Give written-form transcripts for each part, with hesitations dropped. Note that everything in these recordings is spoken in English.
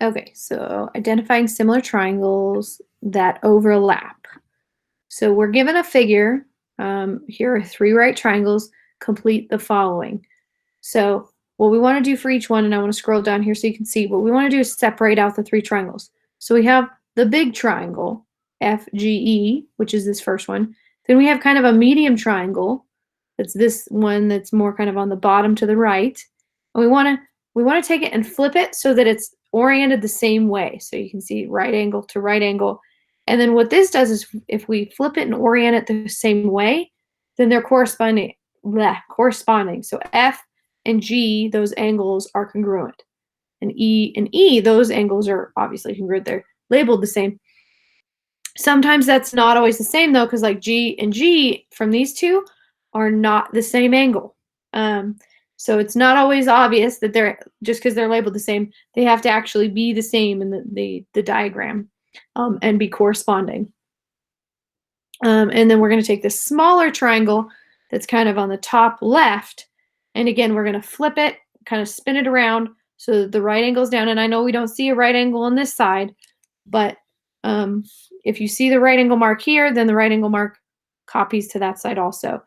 Okay, so identifying similar triangles that overlap. So we're given a figure. Here are 3 right triangles. Complete the following. So what we want to do for each one, and I want to scroll down here so you can see, what we want to do is separate out the 3 triangles. So we have the big triangle, FGE, which is this first one. Then we have kind of a medium triangle. That's this one that's more kind of on the bottom to the right. And we want to take it and flip it so that it's oriented the same way. So you can see right angle to right angle. And then what this does is if we flip it and orient it the same way, then they're corresponding. So F and G, those angles are congruent. And E, those angles are obviously congruent. They're labeled the same. Sometimes that's not always the same though, because like G and G from these two are not the same angle. So it's not always obvious that they're, just because they're labeled the same, they have to actually be the same in the diagram and be corresponding. And then we're going to take this smaller triangle that's kind of on the top left. And again, we're going to flip it, kind of spin it around so that the right angle's down. And I know we don't see a right angle on this side, but if you see the right angle mark here, then the right angle mark copies to that side also.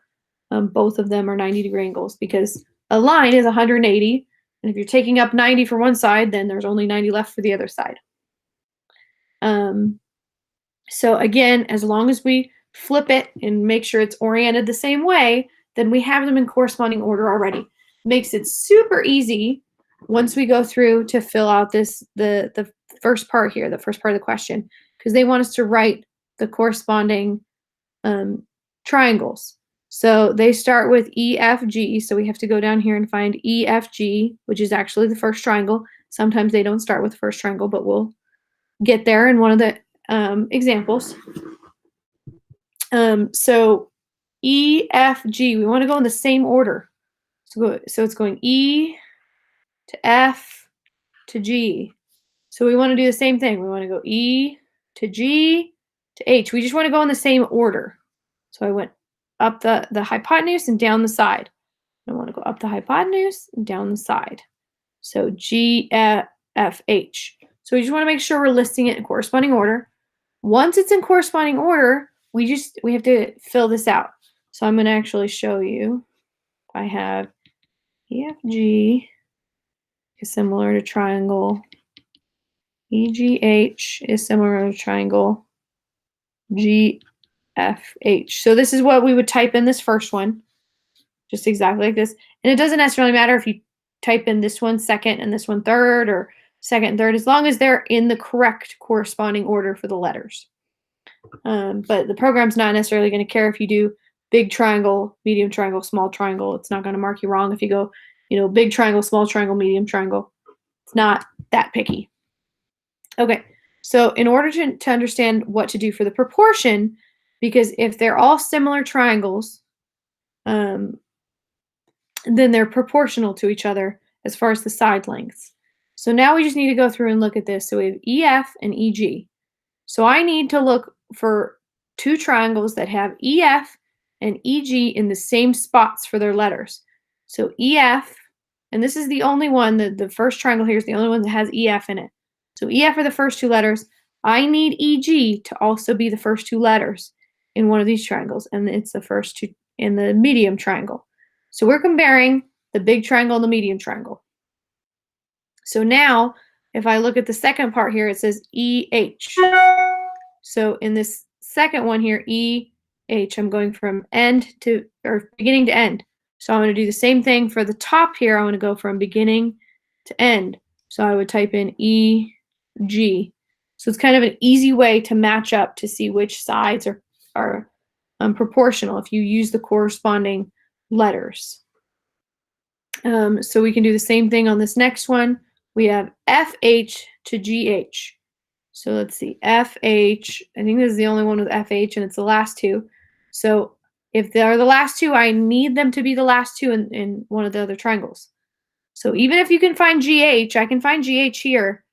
Both of them are 90-degree angles because a line is 180. And if you're taking up 90 for one side, then there's only 90 left for the other side. So again, as long as we flip it and make sure it's oriented the same way, then we have them in corresponding order already. Makes it super easy once we go through to fill out the first part here, the first part of the question, because they want us to write the corresponding triangles. So they start with EFG, so we have to go down here and find EFG, which is actually the first triangle. Sometimes they don't start with the first triangle, but we'll get there in one of the examples. So EFG, we want to go in the same order. So it's going E to F to G. So we want to do the same thing. We want to go E to G to H. We just want to go in the same order. So I went up the hypotenuse and down the side. I want to go up the hypotenuse and down the side. So G, F, H. So we just want to make sure we're listing it in corresponding order. Once it's in corresponding order, we have to fill this out. So I'm going to actually show you. I have EFG is similar to triangle. EGH is similar to triangle. GFH. So this is what we would type in this first one. Just exactly like this. And it doesn't necessarily matter if you type in this one second and this one third, or second and third, as long as they're in the correct corresponding order for the letters. But the program's not necessarily going to care if you do big triangle, medium triangle, small triangle. It's not going to mark you wrong if you go, big triangle, small triangle, medium triangle. It's not that picky. Okay, so in order to understand what to do for the proportion, because if they're all similar triangles, then they're proportional to each other as far as the side lengths. So now we just need to go through and look at this. So we have EF and EG. So I need to look for 2 triangles that have EF and EG in the same spots for their letters. So EF, and this is the only one, the first triangle here is the only one that has EF in it. So EF are the first 2 letters. I need EG to also be the first 2 letters in one of these triangles, and it's the first 2 in the medium triangle. So we're comparing the big triangle and the medium triangle. So now, if I look at the second part here, it says EH. So in this second one here, EH, I'm going from beginning to end. So I'm going to do the same thing for the top here. I want to go from beginning to end. So I would type in EG. So it's kind of an easy way to match up to see which sides are proportional if you use the corresponding letters. So we can do the same thing on this next one. We have FH to GH. So let's see, FH, I think this is the only one with FH, and it's the last 2. So if they're the last 2, I need them to be the last 2 in one of the other triangles. So even if you can find GH, I can find GH here,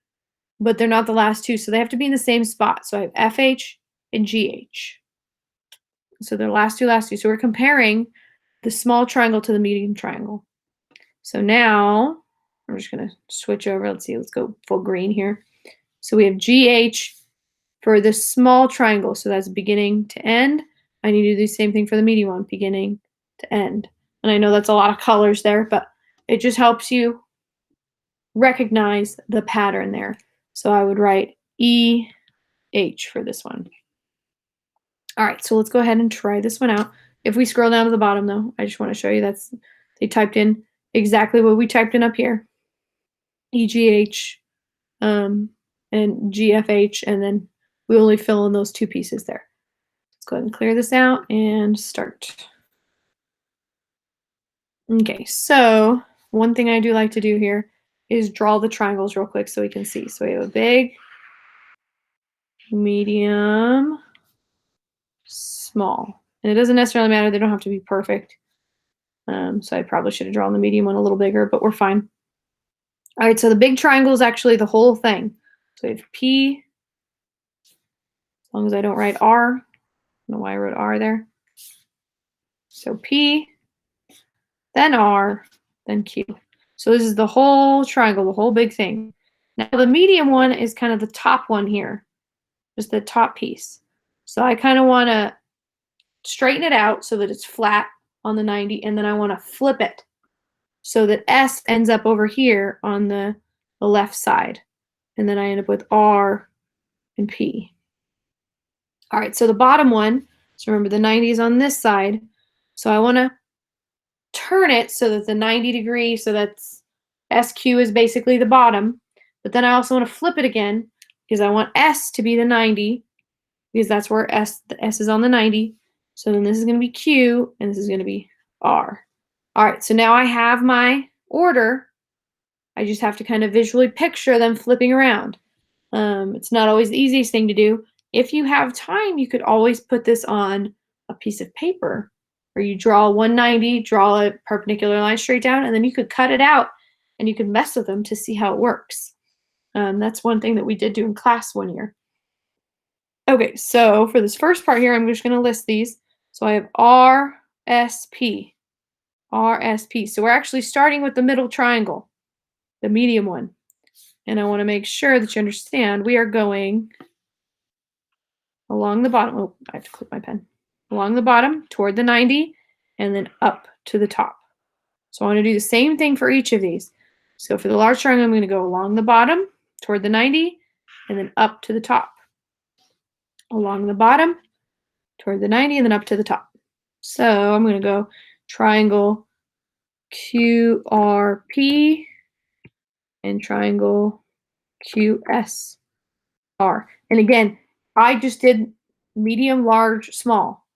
but they're not the last 2, so they have to be in the same spot. So I have FH and GH. So they're last two. So we're comparing the small triangle to the medium triangle. So now I'm just going to switch over. Let's see, let's go full green here. So we have GH for the small triangle. So that's beginning to end. I need to do the same thing for the medium one, beginning to end. And I know that's a lot of colors there, but it just helps you recognize the pattern there. So I would write EH for this one. All right, so let's go ahead and try this one out. If we scroll down to the bottom though, I just want to show you they typed in exactly what we typed in up here. EGH and GFH, and then we only fill in those two pieces there. Let's go ahead and clear this out and start. Okay, so one thing I do like to do here is draw the triangles real quick so we can see. So we have a big, medium, small. And it doesn't necessarily matter. They don't have to be perfect. So I probably should have drawn the medium one a little bigger, but we're fine. All right, so the big triangle is actually the whole thing. So we have P, as long as I don't write R. I don't know why I wrote R there. So P, then R, then Q. So this is the whole triangle, the whole big thing. Now the medium one is kind of the top one here, just the top piece. So I kind of want to straighten it out so that it's flat on the 90, and then I want to flip it so that S ends up over here on the left side. And then I end up with R and P. All right, so the bottom one, so remember the 90 is on this side. So I want to turn it so that the 90 degree, so that's SQ is basically the bottom. But then I also want to flip it again because I want S to be the 90 because that's where the S is on the 90. So then this is going to be Q and this is going to be R. All right, so now I have my order. I just have to kind of visually picture them flipping around. It's not always the easiest thing to do. If you have time, you could always put this on a piece of paper where you draw 190, draw a perpendicular line straight down, and then you could cut it out and you could mess with them to see how it works. That's one thing that we did do in class one year. Okay, so for this first part here, I'm just going to list these. So I have RSP, RSP. So we're actually starting with the middle triangle, the medium one. And I want to make sure that you understand we are going along the bottom. Oh, I have to click my pen. Along the bottom toward the 90 and then up to the top. So I want to do the same thing for each of these. So for the large triangle, I'm going to go along the bottom toward the 90 and then up to the top. Along the bottom toward the 90 and then up to the top. So I'm going to go triangle QRP and triangle QSR. And again, I just did medium, large, small.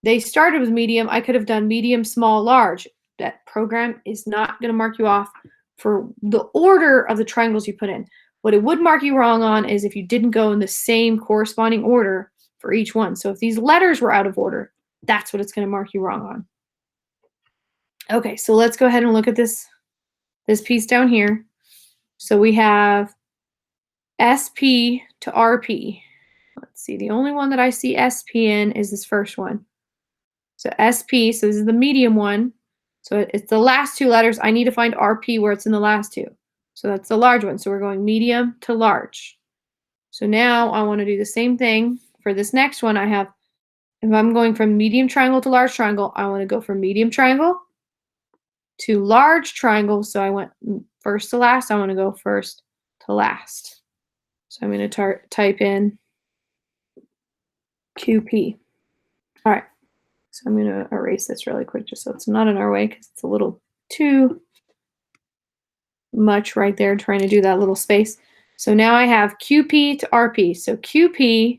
They started with medium. I could have done medium, small, large. That program is not going to mark you off for the order of the triangles you put in. What it would mark you wrong on is if you didn't go in the same corresponding order for each one. So if these letters were out of order, that's what it's going to mark you wrong on. Okay, so let's go ahead and look at this piece down here. So we have SP to RP. Let's see, the only one that I see SP in is this first one. So SP, so this is the medium one. So it's the last two letters. I need to find RP where it's in the last two. So that's the large one. So we're going medium to large. So now I want to do the same thing for this next one. If I'm going from medium triangle to large triangle, I want to go from medium triangle to large triangle. So I went first to last. I want to go first to last. So I'm going to type in QP. All right. So I'm going to erase this really quick just so it's not in our way because it's a little too much right there trying to do that little space. So now I have QP to RP. So QP,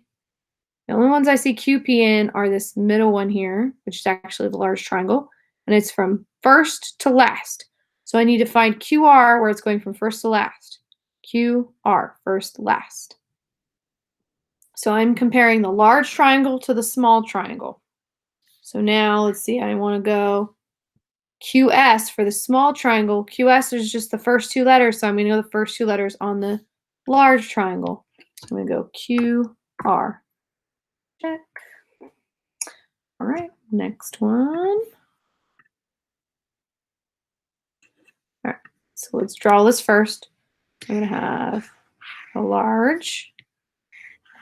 the only ones I see QP in are this middle one here, which is actually the large triangle, and it's from first to last. So I need to find QR where it's going from first to last. QR, first, last. So I'm comparing the large triangle to the small triangle. So now let's see, I want to go QS for the small triangle. QS is just the first two letters, so I'm going to go the first two letters on the large triangle. So I'm going to go QR. Check. All right, next one. All right, so let's draw this first. I'm going to have a large,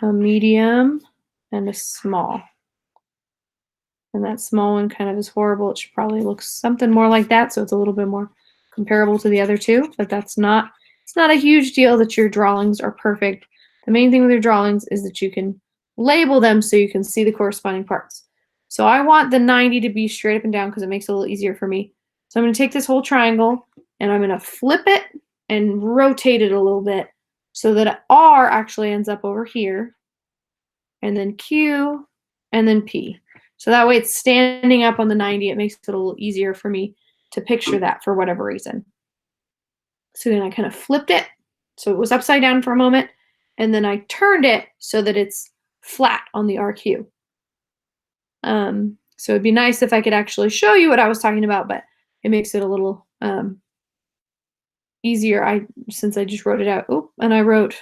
a medium, and a small. And that small one kind of is horrible. It should probably look something more like that, so it's a little bit more comparable to the other two, but it's not a huge deal that your drawings are perfect. The main thing with your drawings is that you can label them so you can see the corresponding parts. So I want the 90 to be straight up and down because it makes it a little easier for me. So I'm going to take this whole triangle and I'm going to flip it and rotate it a little bit so that R actually ends up over here, and then Q, and then P. So that way it's standing up on the 90. It makes it a little easier for me to picture that for whatever reason. So then I kind of flipped it so it was upside down for a moment, and then I turned it so that it's flat on the RQ. So it'd be nice if I could actually show you what I was talking about, but it makes it a little easier since I just wrote it out. Oh, and I wrote,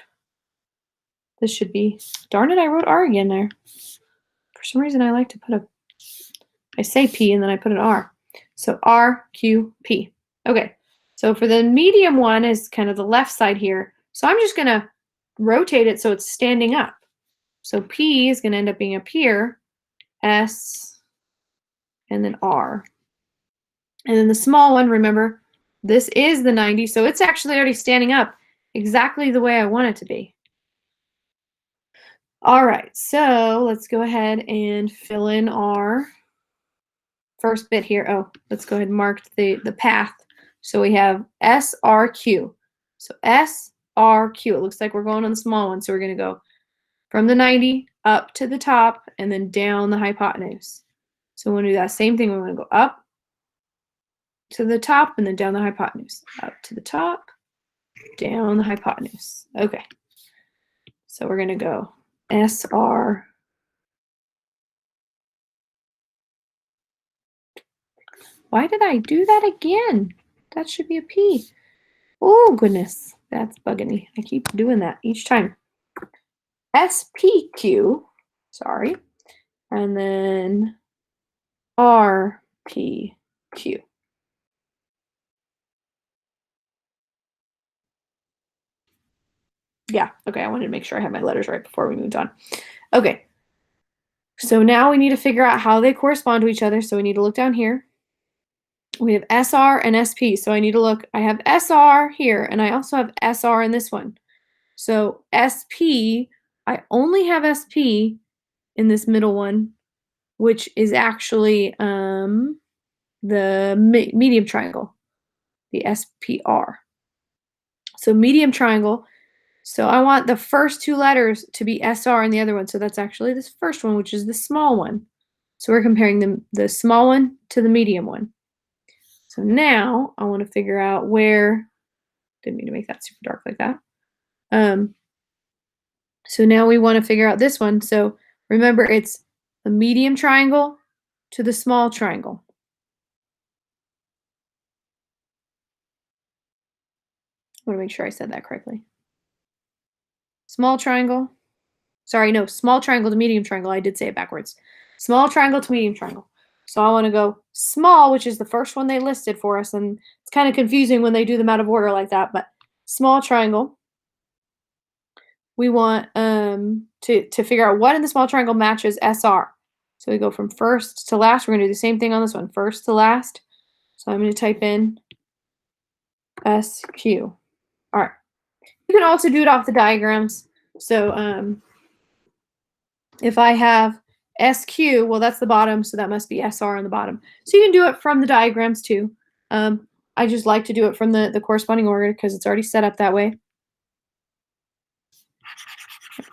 this should be, darn it, I wrote R again there. For some reason I like to put I say P and then I put an R. So R, Q, P. Okay, so for the medium one is kind of the left side here. So I'm just gonna rotate it so it's standing up. So P is gonna end up being up here, S, and then R. And then the small one, remember, this is the 90, so it's actually already standing up exactly the way I want it to be. All right, so let's go ahead and fill in our first bit here. Oh, let's go ahead and mark the path. So we have SRQ. So SRQ. It looks like we're going on the small one. So we're going to go from the 90 up to the top and then down the hypotenuse. So we want to do that same thing. We're going to go up to the top and then down the hypotenuse. Up to the top, down the hypotenuse. Okay. So we're going to go SR. Why did I do that again? That should be a P. Oh, goodness. That's bugging me. I keep doing that each time. SPQ. Sorry. And then RPQ. Yeah, okay, I wanted to make sure I had my letters right before we moved on. Okay, so now we need to figure out how they correspond to each other. So we need to look down here. We have SR and SP. So I need to look, I have SR here, and I also have SR in this one. So SP, I only have SP in this middle one, which is actually the medium triangle, the SPR. So medium triangle. So I want the first two letters to be SR in the other one. So that's actually this first one, which is the small one. So we're comparing the small one to the medium one. So now I want to figure out where, didn't mean to make that super dark like that. So now we want to figure out this one. So remember, it's the medium triangle to the small triangle. I want to make sure I said that correctly. Small triangle. Sorry, no, small triangle to medium triangle. I did say it backwards. Small triangle to medium triangle. So I want to go small, which is the first one they listed for us. And it's kind of confusing when they do them out of order like that. But small triangle. We want to figure out what in the small triangle matches SR. So we go from first to last. We're going to do the same thing on this one. First to last. So I'm going to type in SQ. All right. You can also do it off the diagrams. So if I have SQ, well, that's the bottom, so that must be SR on the bottom. So you can do it from the diagrams too. I just like to do it from the corresponding order because it's already set up that way.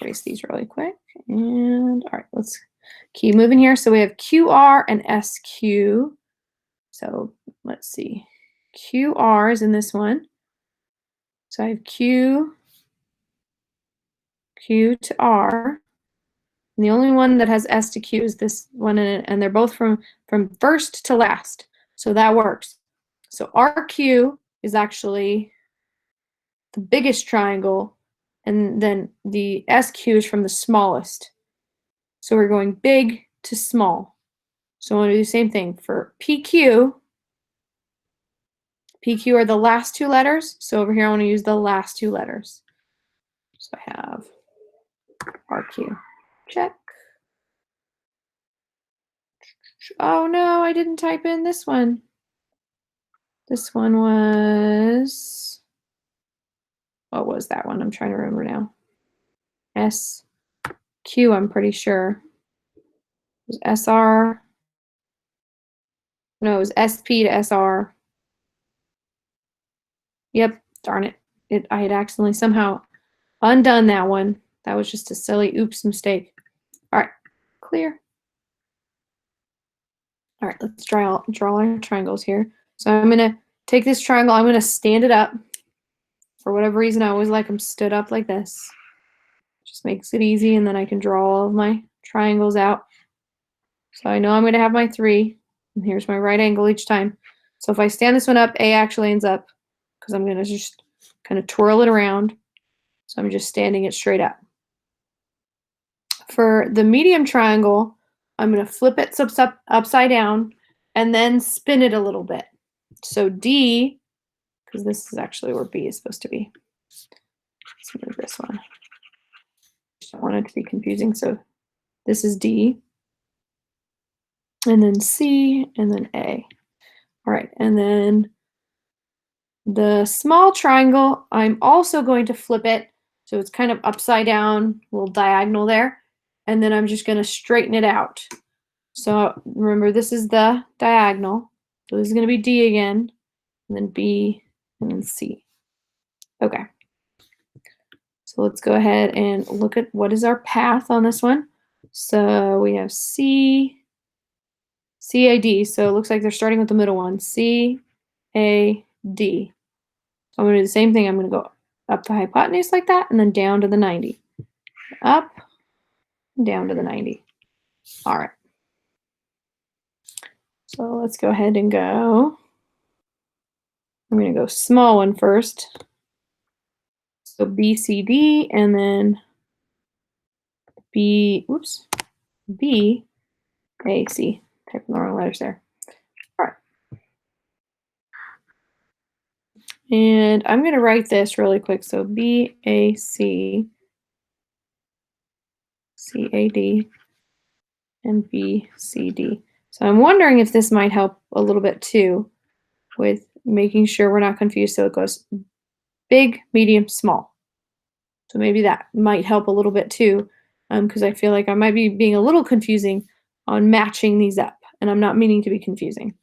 Erase these really quick. And all right, let's keep moving here. So we have QR and SQ. So let's see. QR is in this one. So I have Q to R. And the only one that has S to Q is this one, and they're both from first to last. So that works. So RQ is actually the biggest triangle, and then the SQ is from the smallest. So we're going big to small. So I want to do the same thing for PQ. PQ are the last two letters. So over here I want to use the last two letters. So I have RQ. Check. Oh no, I didn't type in this one. This one was, what was that one? I'm trying to remember now. SQ, I'm pretty sure. It was SR. No, it was SP to SR. Yep, darn it. I had accidentally somehow undone that one. That was just a silly oops mistake. All right, clear. All right, let's draw our triangles here. So I'm gonna take this triangle, I'm gonna stand it up. For whatever reason, I always like them stood up like this. Just makes it easy, and then I can draw all of my triangles out. So I know I'm gonna have my 3, and here's my right angle each time. So if I stand this one up, A actually ends up, because I'm gonna just kind of twirl it around. So I'm just standing it straight up. For the medium triangle, I'm going to flip it upside down and then spin it a little bit. So D, because this is actually where B is supposed to be. Let's move this one. I don't want it to be confusing. So this is D, and then C, and then A. All right, and then the small triangle, I'm also going to flip it. So it's kind of upside down, a little diagonal there. And then I'm just going to straighten it out. So remember, this is the diagonal. So this is going to be D again, and then B, and then C. Okay. So let's go ahead and look at what is our path on this one. So we have C, CAD. So it looks like they're starting with the middle one. CAD. So I'm going to do the same thing. I'm going to go up the hypotenuse like that, and then down to the 90. Up, and down to the 90. All right. So let's go ahead and go. I'm going to go small one first. So BCD, and then BAC. Typing the wrong letters there. All right. And I'm going to write this really quick. So BAC, CAD, and BCD. So I'm wondering if this might help a little bit too with making sure we're not confused. So it goes big, medium, small. So maybe that might help a little bit too, because I feel like I might be being a little confusing on matching these up, and I'm not meaning to be confusing.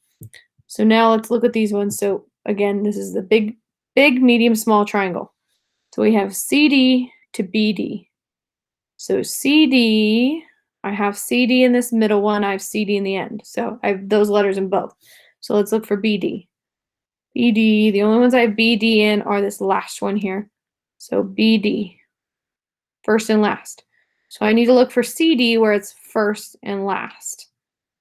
So now let's look at these ones. So again, this is the big, medium, small triangle. So we have CD to BD. So CD, I have CD in this middle one, I have CD in the end. So I have those letters in both. So let's look for BD. BD, the only ones I have BD in are this last one here. So BD, first and last. So I need to look for CD where it's first and last.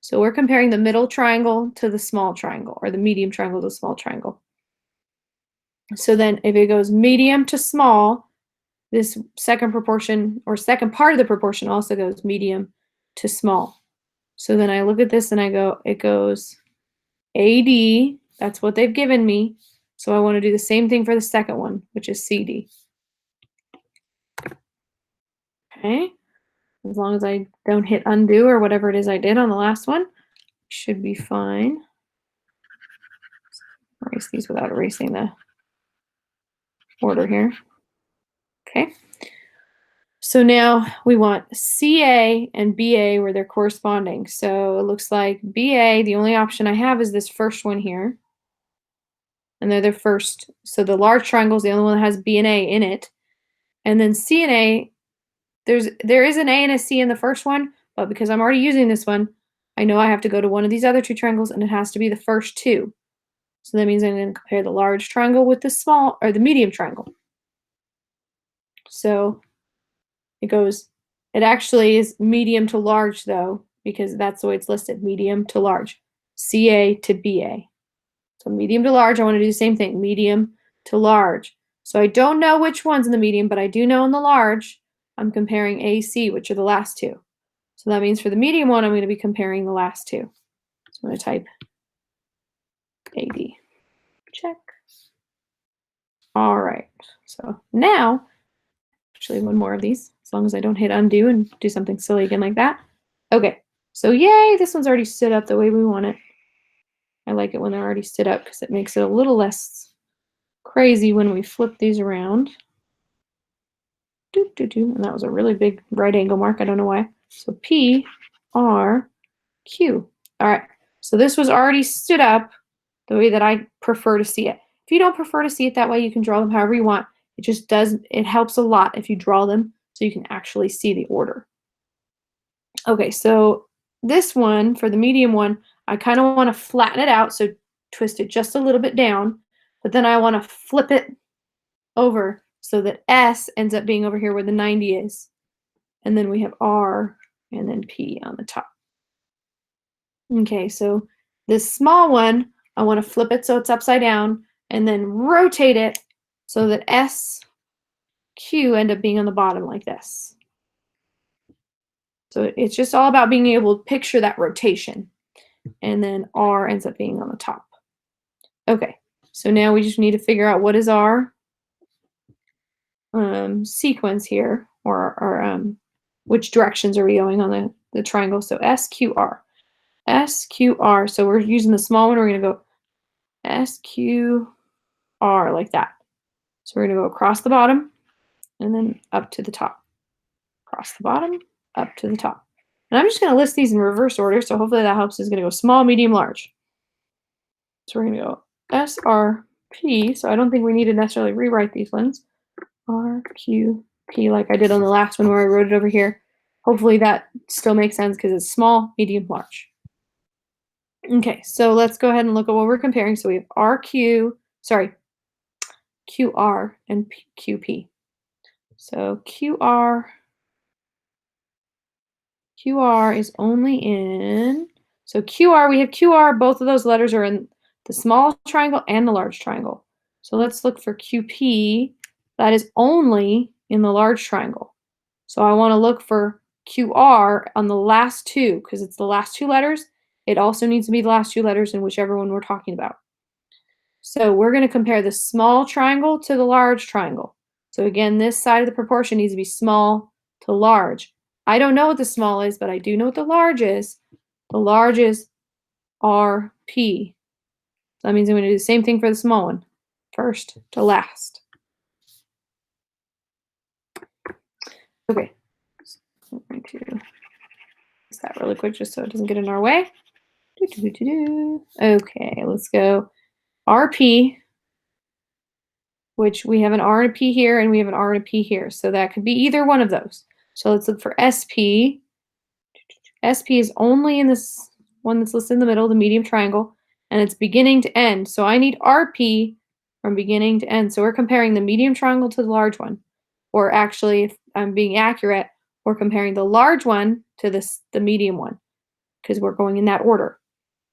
So we're comparing the middle triangle to the small triangle, or the medium triangle to the small triangle. So then if it goes medium to small, this second proportion, or second part of the proportion, also goes medium to small. So then I look at this and I go, it goes AD, that's what they've given me. So I want to do the same thing for the second one, which is CD. Okay, as long as I don't hit undo or whatever it is I did on the last one, should be fine. Erase these without erasing the order here. Okay. So now we want CA and BA where they're corresponding. So it looks like BA, the only option I have is this first one here. And they're the first. So the large triangle is the only one that has B and A in it. And then C and A, there is an A and a C in the first one, but because I'm already using this one, I know I have to go to one of these other two triangles, and it has to be the first two. So that means I'm going to compare the large triangle with the small, or the medium triangle. So it actually is medium to large though, because that's the way it's listed, medium to large, CA to BA. So medium to large, I want to do the same thing, medium to large. So I don't know which one's in the medium, but I do know in the large, I'm comparing AC, which are the last two. So that means for the medium one, I'm going to be comparing the last two. So I'm going to type AD. Check. All right. So now, actually one more of these, as long as I don't hit undo and do something silly again like that. Okay, so yay, this one's already stood up the way we want it. I like it when they're already stood up because it makes it a little less crazy when we flip these around. And that was a really big right angle mark. I don't know why. So P, R, Q. All right, so this was already stood up the way that I prefer to see it. If you don't prefer to see it that way, you can draw them however you want. It just does, it helps a lot if you draw them so you can actually see the order. Okay, so this one, for the medium one, I kind of want to flatten it out, so twist it just a little bit down, but then I want to flip it over so that S ends up being over here where the 90 is. And then we have R and then P on the top. Okay, so this small one, I want to flip it so it's upside down and then rotate it so that S, Q end up being on the bottom like this. So it's just all about being able to picture that rotation. And then R ends up being on the top. Okay, so now we just need to figure out what is our sequence here, or which directions are we going on the triangle. So SQR. SQR. So we're using the small one. We're going to go SQR like that. So we're going to go across the bottom and then up to the top. Across the bottom, up to the top. And I'm just going to list these in reverse order, so hopefully that helps. Is going to go small, medium, large. So we're going to go SRP. So I don't think we need to necessarily rewrite these ones. RQP like I did on the last one where I wrote it over here. Hopefully that still makes sense because it's small, medium, large. Okay, so let's go ahead and look at what we're comparing. So we have QR and QP. So QR is only in, so QR, we have QR, both of those letters are in the small triangle and the large triangle. So let's look for QP. That is only in the large triangle. So I want to look for QR on the last two because it's the last two letters. It also needs to be the last two letters in whichever one we're talking about. So we're going to compare the small triangle to the large triangle. So again, this side of the proportion needs to be small to large. I don't know what the small is, but I do know what the large is. The large is RP. So that means I'm going to do the same thing for the small one, first to last. Okay, so I'm going to fix that really quick just so it doesn't get in our way. Okay, let's go RP, which we have an R and a P here and we have an R and a P here. So that could be either one of those. So let's look for SP. SP is only in this one that's listed in the middle, the medium triangle, and it's beginning to end. So I need RP from beginning to end. So we're comparing the medium triangle to the large one. Or actually, if I'm being accurate, we're comparing the large one to the medium one because we're going in that order.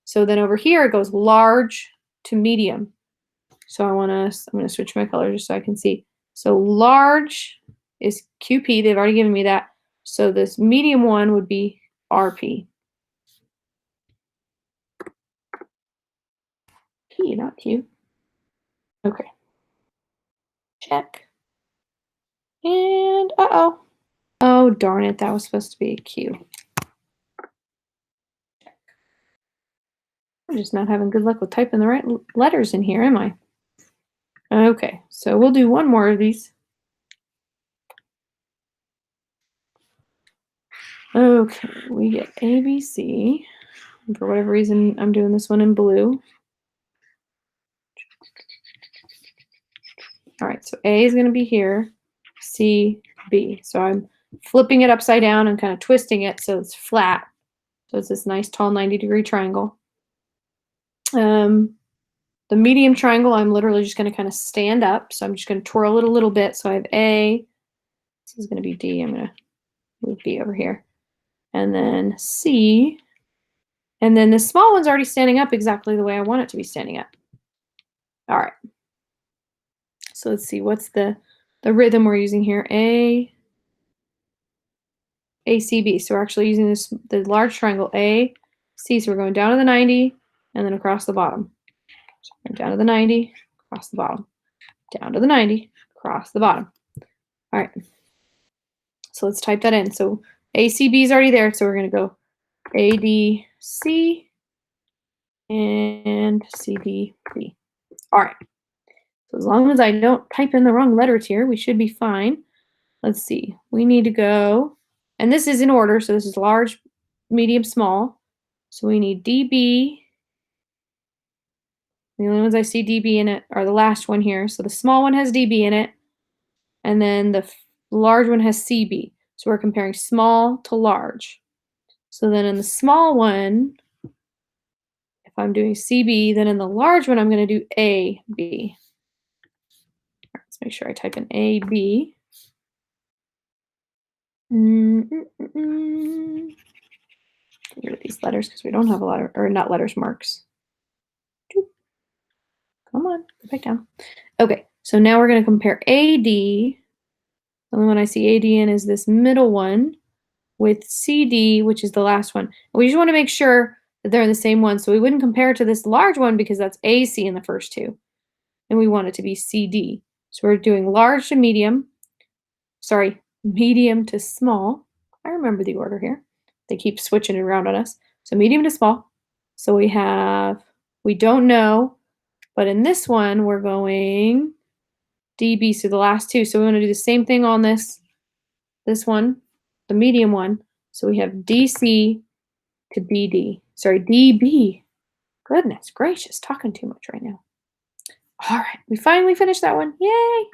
So then over here, it goes large to medium. So I'm going to switch my color just so I can see. So large is QP. They've already given me that. So this medium one would be RP. P, not Q. Okay. Check. And uh-oh. Oh, darn it. That was supposed to be a Q. I'm just not having good luck with typing the right letters in here, am I? Okay, so we'll do one more of these. Okay, we get A, B, C. And for whatever reason, I'm doing this one in blue. All right, so A is going to be here, C, B. So I'm flipping it upside down and kind of twisting it so it's flat. So it's this nice tall 90-degree triangle. The medium triangle, I'm literally just going to kind of stand up. So I'm just going to twirl it a little bit. So I have A. This is going to be D. I'm going to move B over here. And then C. And then the small one's already standing up exactly the way I want it to be standing up. All right. So let's see, what's the rhythm we're using here? A, C, B. So we're actually using the large triangle A, C. So we're going down to the 90 and then across the bottom. So down to the 90, across the bottom. Down to the 90, across the bottom. All right. So let's type that in. So ACB is already there, so we're going to go ADC and CDB. All right. So as long as I don't type in the wrong letters here, we should be fine. Let's see. We need to go, and this is in order, so this is large, medium, small. So we need DB. The only ones I see DB in it are the last one here. So the small one has DB in it, and then the large one has CB. So we're comparing small to large. So then in the small one, if I'm doing CB, then in the large one, I'm going to do AB. Let's make sure I type in AB. Get rid of these letters because we don't have a lot of, or not letters, marks. Come on, go back down. Okay, so now we're going to compare AD. The only one I see AD in is this middle one with CD, which is the last one. We just want to make sure that they're in the same one. So we wouldn't compare to this large one because that's AC in the first two. And we want it to be CD. So we're doing large to medium. Sorry, medium to small. I remember the order here. They keep switching it around on us. So medium to small. So we don't know, but in this one, we're going DB, so the last two. So we want to do the same thing on this one, the medium one. So we have DC to BD. Sorry, DB. Goodness gracious, talking too much right now. All right, we finally finished that one. Yay!